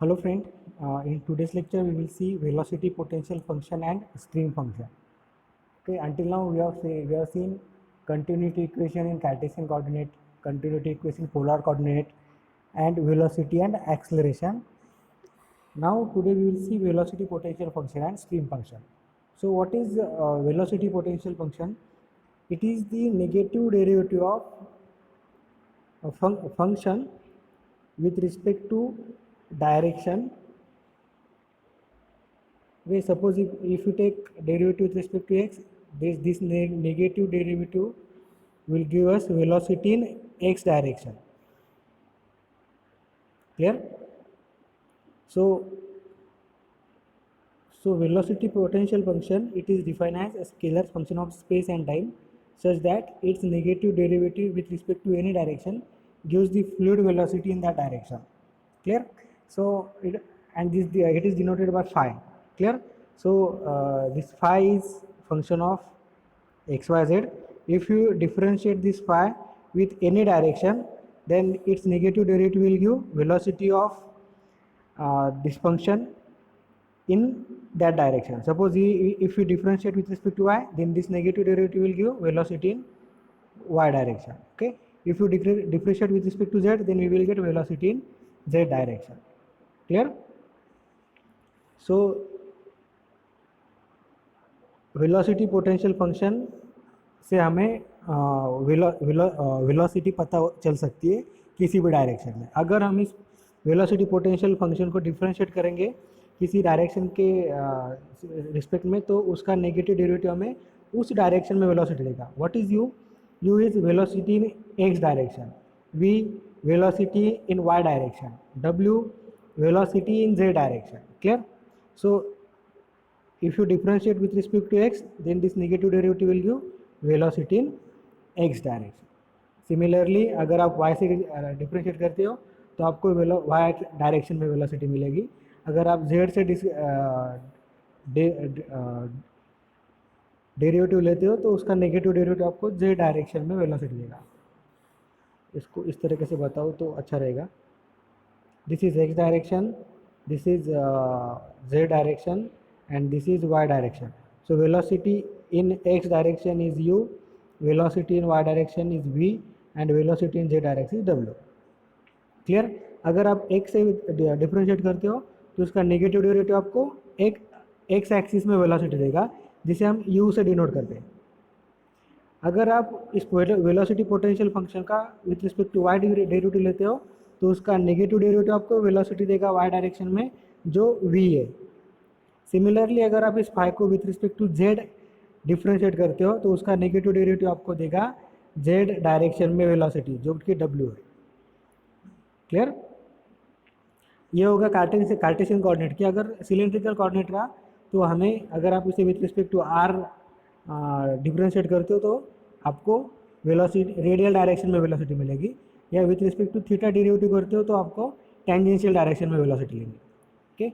Hello friend, in today's lecture we will see velocity potential function and stream function. Okay, until now we have seen continuity equation in Cartesian coordinate, continuity equation polar coordinate, and velocity and acceleration. Now today we will see velocity potential function and stream function. So what is velocity potential function? It is the negative derivative of a function with respect to direction. Okay, suppose if you take derivative with respect to x, this negative derivative will give us velocity in x direction. Clear? So velocity potential function, it is defined as a scalar function of space and time such that its negative derivative with respect to any direction gives the fluid velocity in that direction. Clear? So it is denoted by phi. Clear? So this phi is function of xyz. If you differentiate this phi with any direction, then its negative derivative will give velocity of this function in that direction. Suppose if you differentiate with respect to y, then this negative derivative will give velocity in y direction. Okay, if you differentiate with respect to z, then we will get velocity in z direction. Clear? So velocity potential function से हमें velocity पता चल सकती है किसी भी direction में. अगर हम इस वेलोसिटी पोटेंशियल फंक्शन को डिफरेंशिएट करेंगे किसी डायरेक्शन के रिस्पेक्ट में, तो उसका नेगेटिव डेरिवेटिव हमें उस डायरेक्शन में वेलोसिटी देगा. What is u? U is velocity in x direction, v velocity in Y direction, डब्ल्यू velocity in z direction. Clear? So if you differentiate with respect to x, then this negative derivative will give velocity in x direction. Similarly, अगर आप y से differentiate करते हो तो आपको y direction में velocity मिलेगी. अगर आप z से डेरिवेटिव लेते हो तो उसका नेगेटिव डेरिवेटिव आपको z डायरेक्शन में वेलोसिटी देगा. इसको इस तरीके से बताओ तो अच्छा रहेगा. This is x direction, this is z direction, and this is y direction. So velocity in x direction is u, velocity in y direction is v, and velocity in z direction is w. Clear? अगर आप x से differentiate करते हो तो उसका negative derivative आपको एक x axis में वेलोसिटी देगा, जिसे हम u से डिनोट करते हैं. अगर आप इस वेलोसिटी पोटेंशियल फंक्शन का with respect to y derivative लेते हो तो उसका नेगेटिव डेरिवेटिव आपको वेलोसिटी देगा y डायरेक्शन में, जो v है. सिमिलरली अगर आप इस फाई को with respect to z differentiate करते हो तो उसका नेगेटिव डेरिवेटिव आपको देगा जेड डायरेक्शन में वेलोसिटी, जो कि डब्ल्यू है. क्लियर? ये होगा कार्टेशियन कोऑर्डिनेट की. अगर सिलेंड्रिकल कोऑर्डिनेट का तो हमें, अगर आप इसे with respect to r differentiate करते हो तो आपको वेलोसिटी रेडियल डायरेक्शन में वेलोसिटी मिलेगी, या विथ रिस्पेक्ट टू थीटा डेरिवेटिव करते हो तो आपको टेंजेंशियल डायरेक्शन में वेलोसिटी लेंगे. ओके,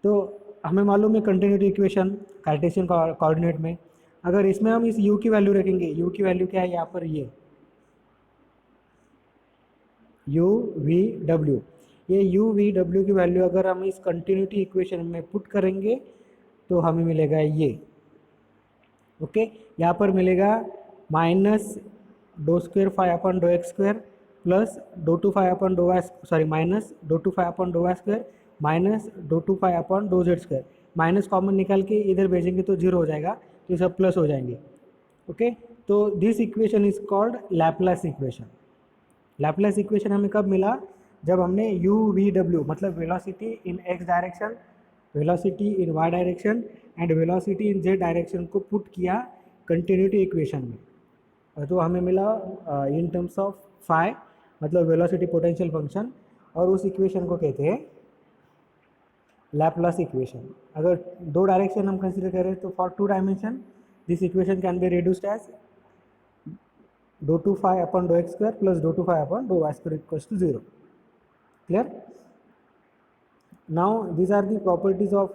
तो हमें मालूम है कंटिन्यूटी इक्वेशन कार्टेशियन कोऑर्डिनेट में. अगर इसमें हम इस u की वैल्यू रखेंगे, u की वैल्यू क्या है यहाँ पर, ये u v w, ये u v w की वैल्यू अगर हम इस कंटिन्यूटी इक्वेशन में पुट करेंगे तो हमें मिलेगा ये. ओके, यहाँ पर मिलेगा माइनस डो स्क्वेयर फाई अपन डो x square plus dough two फाई अपन डो y, sorry minus dough two फाई अपन डो y square minus dough two फाई अपॉन डो जेड स्क्वायर. माइनस कॉमन निकाल के इधर भेजेंगे तो जीरो हो जाएगा, तो ये सब प्लस हो जाएंगे. ओके, तो this equation is called Laplace equation. Laplace equation हमें कब मिला? जब हमने यू वी डब्ल्यू मतलब velocity in x direction, velocity in Y direction and velocity in z direction को पुट किया कंटिन्यूटी इक्वेशन में, तो हमें मिला इन टर्म्स ऑफ फाई, मतलब वेलोसिटी पोटेंशियल फंक्शन, और उस इक्वेशन को कहते हैं लैपलेस इक्वेशन. अगर दो डायरेक्शन हम कंसीडर करें तो for two dimension this equation can be reduced as डो टू फाई upon dough x square plus dough two फाई upon dough y square equals to zero. Clear? Now these are the properties of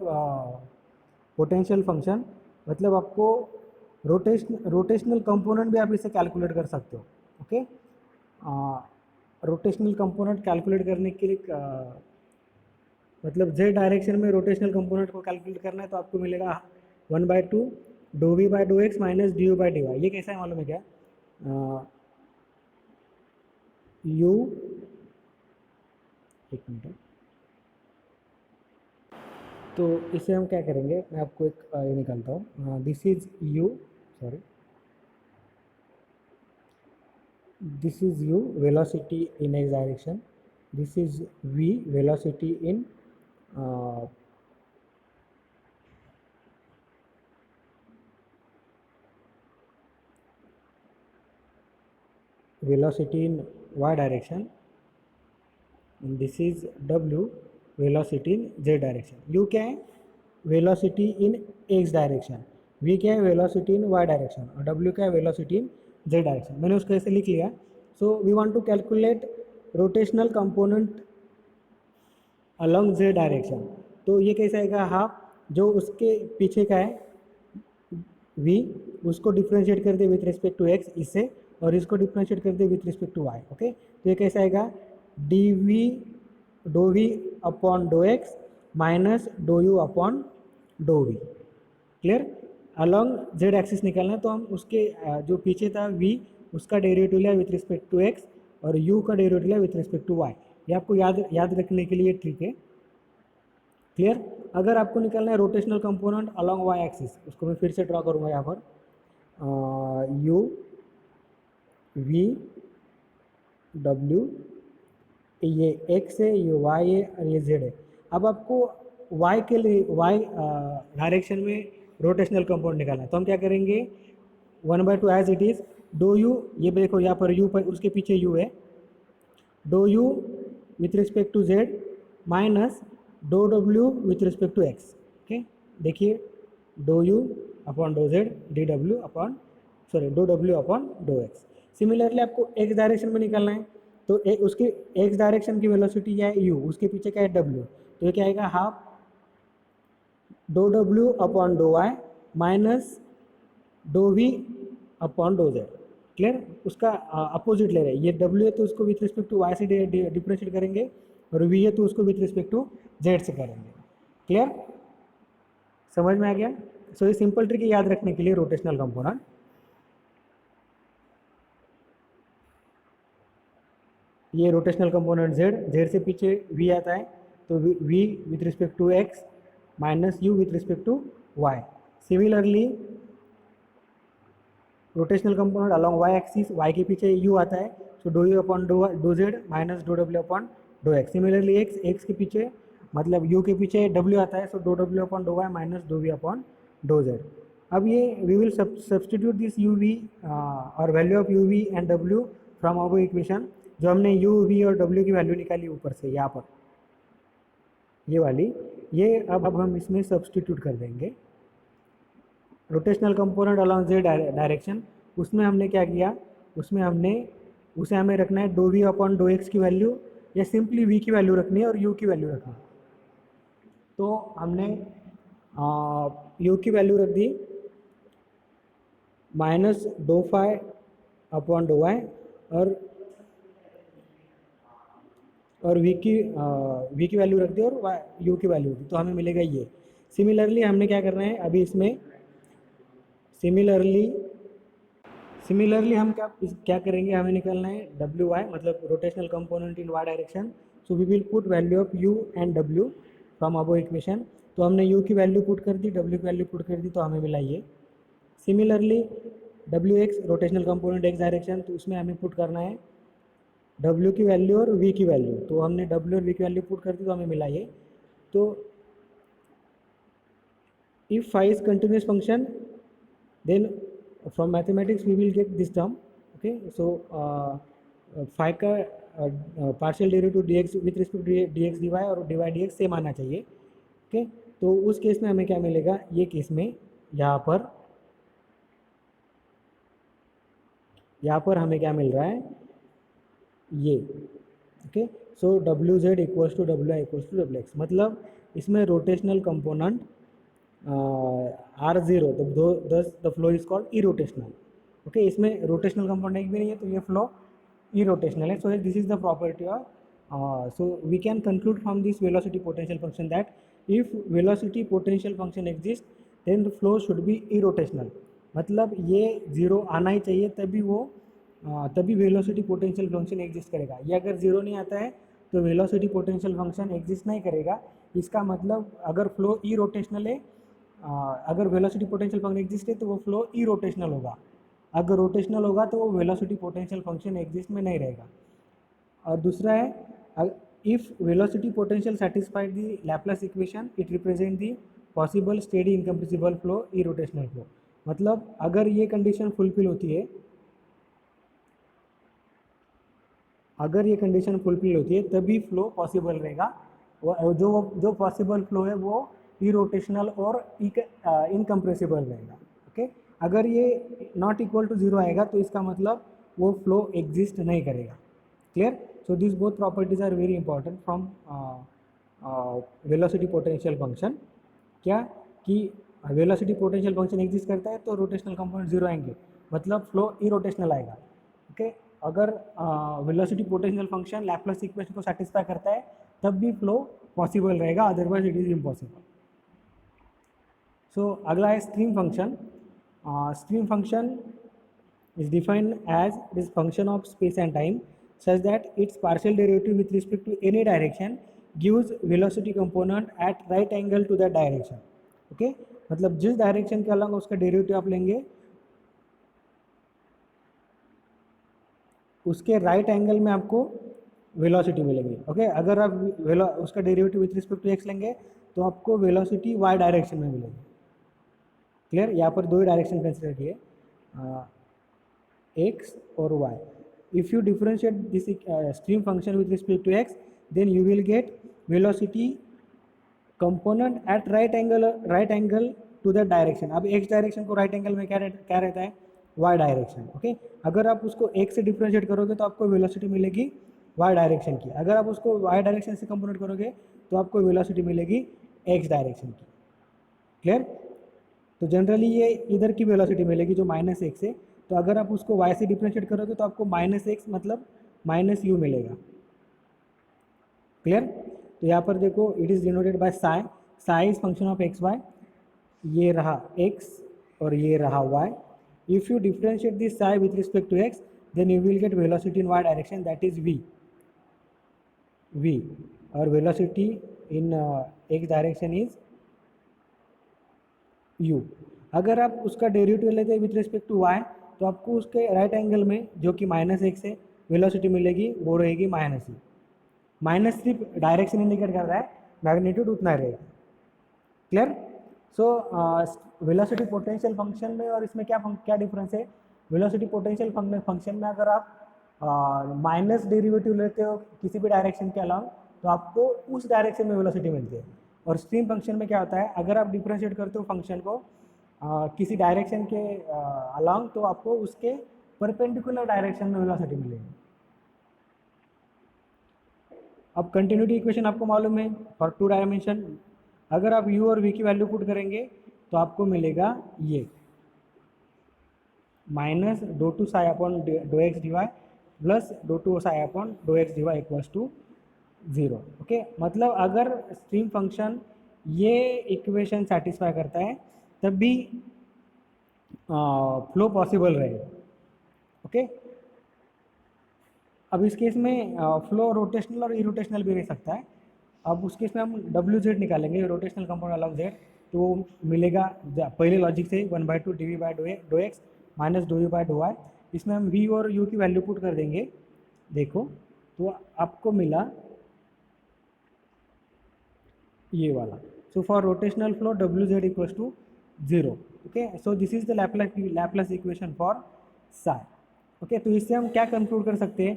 potential function. मतलब आपको rotational component भी आप इसे calculate कर सकते हो. ओके, रोटेशनल कंपोनेंट कैलकुलेट करने के लिए मतलब z डायरेक्शन में रोटेशनल कंपोनेंट को कैलकुलेट करना है तो आपको मिलेगा 1/2 डो वी बाई डो x minus d u by d y. ये कैसा है मालूम है क्या? यू, एक मिनट, तो इसे हम क्या करेंगे, मैं आपको एक ये निकालता हूँ। This is you, sorry, this is u velocity in x direction, this is v velocity in y direction, and this is w velocity in z direction। u क्या है? Velocity in x direction, v क्या है? Velocity in y direction, और w क्या है? Velocity in z direction. मैंने उसको ऐसे लिख लिया। So we want to calculate rotational component along z direction. तो ये कैसे आएगा? हाफ जो उसके पीछे का है v, उसको डिफ्रेंशिएट कर दे विथ रिस्पेक्ट टू x इससे, और इसको डिफ्रेंशिएट कर दे with respect to y। Okay, तो ये कैसे आएगा? dv डो v upon dough x minus डो u अपॉन डो v। Clear? Along z axis निकालना है तो हम उसके जो पीछे था v, उसका डेरिवेटिव लिया विथ रिस्पेक्ट टू x, और u का डेरिवेटिव लिया विथ रिस्पेक्ट टू y। ये आपको याद रखने के लिए ट्रिक है। क्लियर? अगर आपको निकालना है rotational component along y axis, उसको मैं फिर से ड्रॉ करूँगा यहाँ पर, u v w, ये x है, ये y है, और ये z है। अब आपको y के लिए y डायरेक्शन में रोटेशनल कंपाउंड निकालना है, तो हम क्या करेंगे? 1/2 एज इट इज डो u, ये देखो यहाँ पर u पर, उसके पीछे u है, डो u with respect to z minus dough w with respect to x। Okay, देखिए, डो u upon dough z D W upon, sorry, डो w upon dough x। Similarly आपको x डायरेक्शन में निकालना है, तो उसके x डायरेक्शन की वेलोसिटी क्या है? u, उसके पीछे क्या है? w। तो ये क्या आएगा? हाफ डो w upon dough y minus dough v upon dough z। Clear? उसका अपोजिट ले रहे हैं, ये w है तो उसको विथ रिस्पेक्ट टू y से डिफरेंशिएट करेंगे, और v है तो उसको विथ रिस्पेक्ट टू z से करेंगे। क्लियर? समझ में आ गया? सो ये सिंपल ट्रिक याद रखने के लिए रोटेशनल कंपोनेंट। ये रोटेशनल कंपोनेंट z से पीछे v आता है, तो v with respect to x minus u with respect to y। Similarly rotational component along y axis, y के पीछे u आता है, so do u upon dough z minus dough w upon dough x। Similarly x के पीछे, मतलब u के पीछे w आता है, so do w upon dough y minus dough v upon dough z। अब ये we will substitute this u v और value of u v and w from above equation. जो हमने u v और w की value निकाली ऊपर से यहाँ पर, ये वाली, ये अब हम इसमें सब्सटीट्यूट कर देंगे। Rotational component along z direction, उसमें हमने क्या किया? उसमें हमने उसे हमें रखना है do v upon dough x की वैल्यू, या सिंपली v की वैल्यू रखनी है और u की वैल्यू रखनी है। तो हमने u की वैल्यू रख दी minus dough phi upon dough y, और v की वैल्यू रख दी और u की वैल्यू रख दी, तो हमें मिलेगा ये। सिमिलरली हमने क्या करना है अभी इसमें? सिमिलरली हम क्या करेंगे? हमें निकालना है डब्ल्यू वाई, मतलब rotational component in Y direction. So we will put value of U and W from above equation. तो हमने यू की वैल्यू पुट कर दी, डब्ल्यू की वैल्यू पुट कर दी, तो हमें मिला ये। Similarly W X rotational component X direction, तो उसमें हमें पुट करना है डब्ल्यू की वैल्यू और वी की वैल्यू। तो हमने डब्ल्यू और वी की वैल्यू पुट कर दी, तो हमें मिला ये। तो if phi is continuous function, then from mathematics we will get this term। okay, so phi का partial derivative dx with respect dx dy और dy dx सेम आना चाहिए। ओके, तो उस केस में हमें क्या मिलेगा? ये केस में यहाँ पर हमें क्या मिल रहा है? ये। Okay, so W Z equals to W Y equals to W X, मतलब इसमें rotational component R0, the flow is called irrotational. Okay, इसमें रोटेशनल कंपोनेंट एक भी नहीं है, तो ये फ्लो इरोटेशनल है। So this is the property of So we can conclude from this velocity potential function that if velocity potential function exists then the flow should be irrotational. मतलब ये zero आना ही चाहिए तभी वो तभी वेलोसिटी पोटेंशियल फंक्शन एग्जिस्ट करेगा. ये अगर जीरो नहीं आता है तो वेलोसिटी पोटेंशियल फंक्शन एग्जिस्ट नहीं करेगा. इसका मतलब अगर फ्लो ई रोटेशनल है, अगर वेलोसिटी पोटेंशियल फंक्शन एग्जिस्ट है तो वो फ्लो ई रोटेशनल होगा. अगर रोटेशनल होगा तो वो वेलोसिटी पोटेंशियल फंक्शन एग्जिस्ट में नहीं रहेगा. और दूसरा है if velocity potential satisfied the Laplace equation it represent the possible steady incompressible flow E rotational flow. मतलब अगर ये कंडीशन फुलफिल होती है, अगर ये कंडीशन फुलफिल होती है तभी फ्लो पॉसिबल रहेगा. जो पॉसिबल फ्लो है वो ई रोटेशनल और इनकम्प्रेसिबल रहेगा. ओके, अगर ये नॉट इक्वल टू जीरो आएगा तो इसका मतलब वो फ्लो एग्जिस्ट नहीं करेगा. Clear? So this both properties are very important from velocity potential function. क्या कि वेलोसिटी पोटेंशियल फंक्शन एग्जिस्ट करता है तो रोटेशनल कंपोनेंट जीरो आएंगे, मतलब फ्लो ई रोटेशनल आएगा. ओके, अगर velocity potential function Laplace equation को सेटिस्फाई करता है तब भी फ्लो पॉसिबल रहेगा, अदरवाइज इट इज इम्पॉसिबल. सो अगला है stream function. Stream function is defined as this function of space and time such that its partial derivative with respect to any direction gives velocity component at right angle to that direction. Okay, मतलब जिस direction के अलग उसका derivative आप लेंगे उसके right angle में आपको वेलोसिटी मिलेगी. ओके, अगर आप उसका derivative with respect to X लेंगे तो आपको वेलोसिटी वाई डायरेक्शन में मिलेगी. क्लियर? यहाँ पर दो ही डायरेक्शन कंसिडर किए, x or y. If you differentiate this stream function with respect to x, then you will get velocity component at right angle to the direction. अब x direction को right angle में क्या रहता है? y direction. Okay, अगर आप उसको x से डिफ्रेंशिएट करोगे तो आपको वेलोसिटी मिलेगी y डायरेक्शन की. अगर आप उसको y डायरेक्शन से कंपोनेंट करोगे तो आपको वेलोसिटी मिलेगी x डायरेक्शन की. क्लियर? तो जनरली ये इधर की वेलोसिटी मिलेगी जो माइनस एक्स है. तो अगर आप उसको y से डिफ्रेंशिएट करोगे तो आपको माइनस एक्स मतलब माइनस यू मिलेगा. क्लियर? तो यहाँ पर देखो it is denoted by psi. Psi is function of X Y. ये रहा x और ये रहा y. If you differentiate this psi with respect to x then you will get velocity in y direction that is v. और velocity in x direction is u. अगर आप उसका derivative लेते हैं विथ रिस्पेक्ट टू y तो आपको उसके right angle में जो कि माइनस एक्स है वेलोसिटी मिलेगी, वो रहेगी माइनस ई. माइनस सिर्फ डायरेक्शन इंडिकेट कर रहा है, मैग्नीट्यूड उतना रहेगा. Clear? So velocity potential function में और इसमें क्या डिफरेंस है? वेलोसिटी पोटेंशियल फंक्शन में अगर आप माइनस डेरिवेटिव लेते हो किसी भी डायरेक्शन के अलावा तो आपको उस डायरेक्शन में वेलोसिटी मिलती है. और स्ट्रीम फंक्शन में क्या होता है? अगर आप डिफ्रेंशिएट करते हो फंक्शन को किसी डायरेक्शन के अलॉन्ग तो आपको उसके परपेंडिकुलर डायरेक्शन में वेलोसिटी मिलेगी. अब कंटिन्यूटी इक्वेशन आपको मालूम है फॉर टू डायमेंशन. अगर आप u और v की वैल्यू पुट करेंगे तो आपको मिलेगा ये minus dough two psi upon dough X D Y plus dough two psi upon dough X D Y equals to 0. Okay, मतलब अगर स्ट्रीम फंक्शन ये इक्वेशन सेटिस्फाई करता है तब भी फ्लो पॉसिबल रहेगा. ओके, अब इस केस में फ्लो रोटेशनल और इरोटेशनल भी रह सकता है. अब उस केस में हम डब्ल्यू जेड निकालेंगे, रोटेशनल कंपाउंड अलॉन्ग जेड, तो मिलेगा पहले लॉजिक से 1/2 dv by do x minus do U by do Y. इसमें हम v और u की वैल्यू पुट कर देंगे. देखो तो आपको मिला ये वाला. So for rotational flow W Z equals to 0. Okay, so this is the Laplace equation for psi. Okay, तो इससे हम क्या कंक्लूड कर सकते हैं?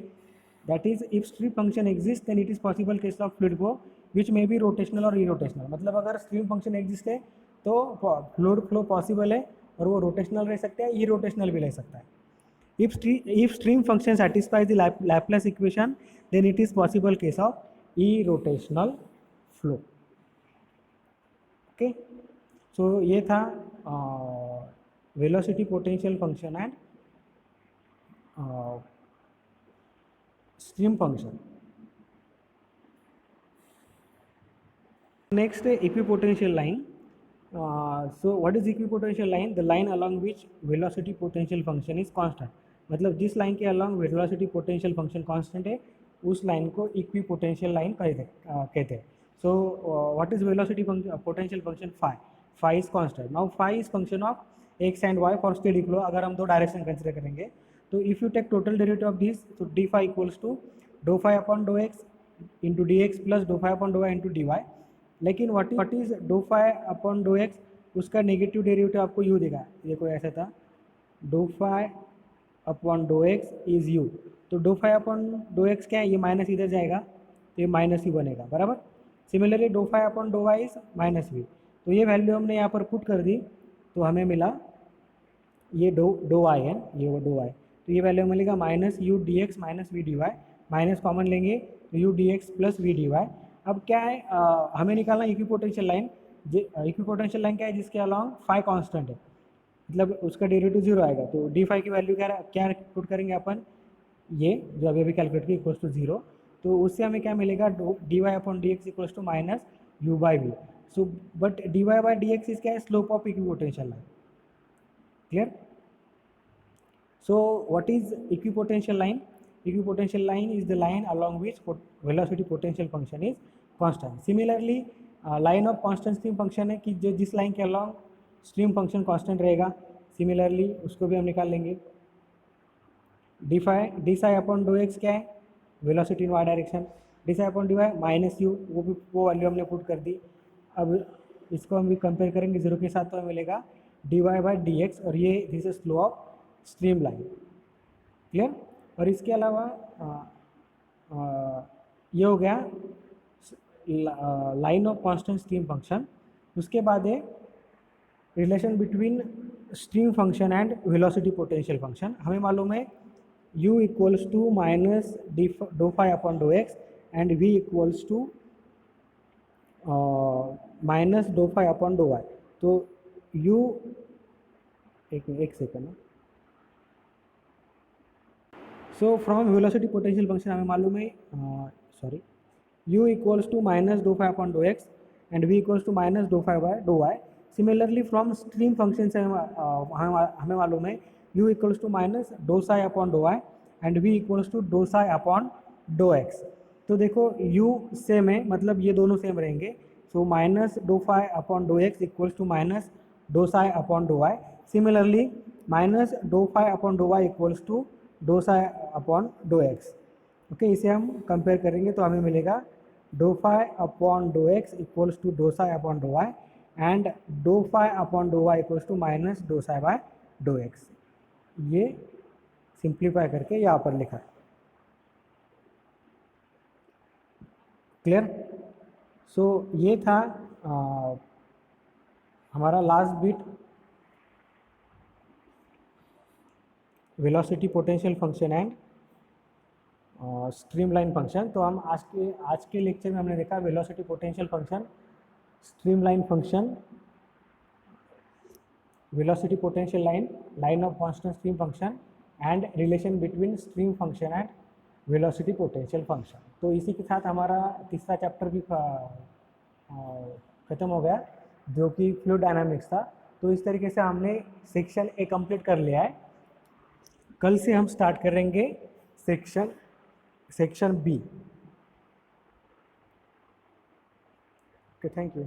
That is if stream function exist then it is possible case of fluid flow which may be rotational और irrotational. मतलब अगर स्ट्रीम फंक्शन एग्जिस्ट है तो फ्लूइड फ्लो पॉसिबल है और वो रोटेशनल रह सकता है, इरोटेशनल भी रह सकता है. If stream function satisfies the Laplace equation then it is possible case of irrotational flow. Okay, so ये था velocity potential function and stream function. Next, equipotential line. So what is equipotential line? The line along which velocity potential function is constant. मतलब जिस line के along velocity potential function constant है उस line को equipotential line कहते हैं. So what is velocity potential function? Phi. Phi is constant. Now phi is function of x and y for steady flow. अगर हम दो डायरेक्शन कंसिडर करेंगे तो if you take total derivative of this, so d phi equals to dou phi upon dou x into dx plus dou phi upon dou y into dy. लेकिन what is डो phi upon dough x, उसका negative derivative आपको u देगा. देखो ऐसा था, डो phi upon dough x is u. तो डो फाई अपॉन डो एक्स क्या है, ये माइनस इधर जाएगा तो ये माइनस यू बनेगा बराबर. Similarly do phi upon dough Y is minus V. तो ये वैल्यू हमने यहाँ पर पुट कर दी तो हमें मिला ये डो वाई है, ये वो डो वाई. तो ये वैल्यू मिलेगा minus U D X minus V D Y. Minus common लेंगे तो U D X plus V D Y. अब क्या है, हमें निकालना इक्विपोटेंशियल लाइन. इक्विपोटेंशियल लाइन क्या है, जिसके अलॉन्ग फाई कांस्टेंट है, मतलब उसका डेरिवेटिव जीरो आएगा. तो डी फाई की वैल्यू क्या पुट करेंगे अपन, ये जो अभी अभी कैलकुलेट की इक्वल्स टू जीरो. तो उससे हमें क्या मिलेगा, D Y upon D X equals to minus U by V. So but D Y by D X is क्या है, slope of equipotential line. Clear. So what is equipotential line? Equipotential line is the line along which velocity potential function is constant. Similarly, line of constant stream function है कि जो जिस line के along stream function constant रहेगा. Similarly उसको भी हम निकाल लेंगे. D psi upon dough x क्या है, velocity in Y direction. D psi upon D Y minus U, वो वैल्यू हमने पुट कर दी. अब इसको हम भी कंपेयर करेंगे जीरो के साथ तो हमें मिलेगा D Y by D X, और ये this is slope of stream line. Clear. और इसके अलावा ये हो गया line of constant stream function. उसके बाद है relation between stream function and velocity potential function. हमें मालूम है u equals to minus dough phi upon dough X and v equals to minus dough phi upon dough Y. तो u एक second. So from velocity potential function हमें मालूम है u equals to minus dough phi upon dough X and v equals to minus dough phi by do Y. Similarly from stream function से हमें मालूम है u equals to minus do psi upon dough Y and v equals to do psi upon dough X. तो देखो u same है, मतलब ये दोनों सेम रहेंगे. So minus dough phi upon dough X equals to minus do psi upon dough Y. Similarly minus dough phi upon dough Y equals to do psi upon dough X. Okay, इसे हम compare करेंगे तो हमें मिलेगा do phi upon dough X equals to do psi upon dough Y and do phi upon dough Y equals to minus do psi by do X. ये simplify करके यहाँ पर लिखा. क्लियर. सो ये था हमारा last bit, velocity potential function and streamline function. तो हम आज के लेक्चर में हमने देखा velocity potential function, streamline function, velocity potential line, line of constant stream function and relation between stream function and velocity potential function. तो इसी के साथ हमारा तीसरा चैप्टर भी ख़त्म हो गया जो कि फ्लूइड डायनामिक्स था. तो इस तरीके से हमने सेक्शन ए कंप्लीट कर लिया है. कल से हम स्टार्ट करेंगे section B. Okay, thank you.